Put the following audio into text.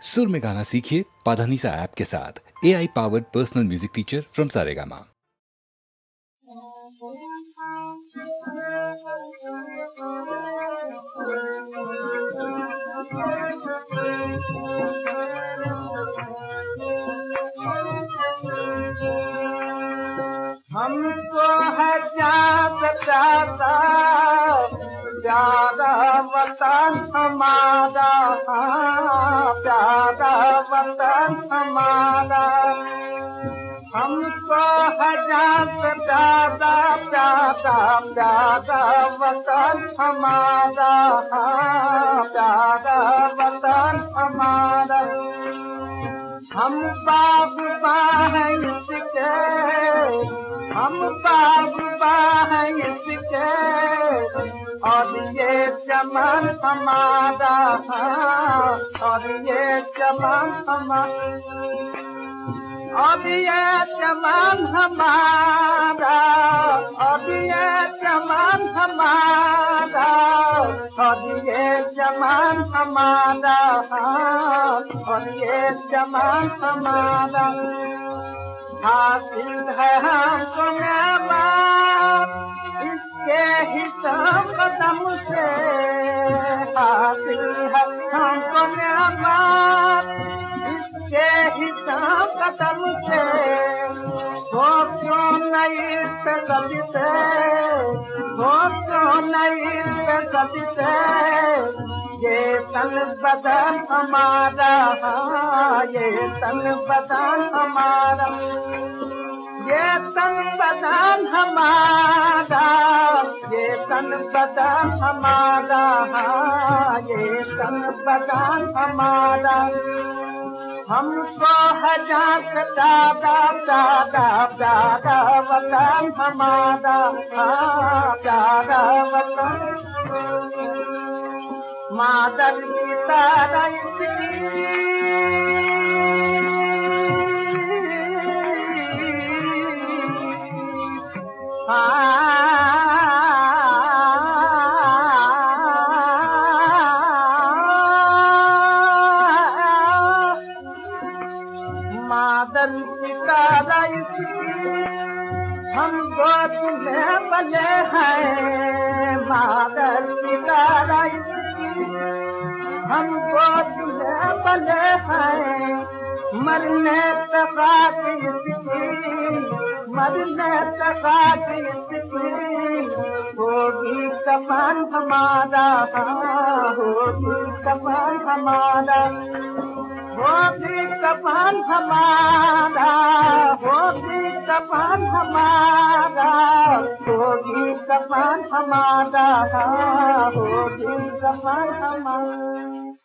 सुर में गाना सीखिए पाधानीसा ऐप के साथ AI powered personal music teacher from Saregama. हमको है प्यारा प्यारा वतन हमारा, प्यारा वतन हमारा। हमको है प्यारा प्यारा प्यारा वतन हमारा, प्यारा वतन हमारा। हम बाबा हैं इसके, हम बाबा हैं इसके, और ये चमन हमारा, और ये चमन हमारा, और ये चमन हमारा, और ये चमन हमारा, और ये चमन हमारा, और ये चमन हमारा। हासिल है हमको नेमत इसके ही कदम से, हासिल है हमको नेमत इसके ही कदम से। हो क्यों नहीं कभी से, हो क्यों नहीं कभी से, ये तन बदन हमारा, ये तन बदन हमारा, ये तन बदन हमारा, ये तन बदन हमारा, ये तन बदन हमारा। हमको है दादा दादा दादा वतन हमारा, दादा वतन। मादर की तरह मादर की तरह हम गोद में बने हैं, मादर की तरह हम गोद में बने हैं। मरने तक इसकी, मरने तक इसकी, होगी कफन हमारा, होगी कफन हमारा, होगी कफन हमारा, होगी कफन हमारा, होगी कफन हमारा, होगी कफन हमारा।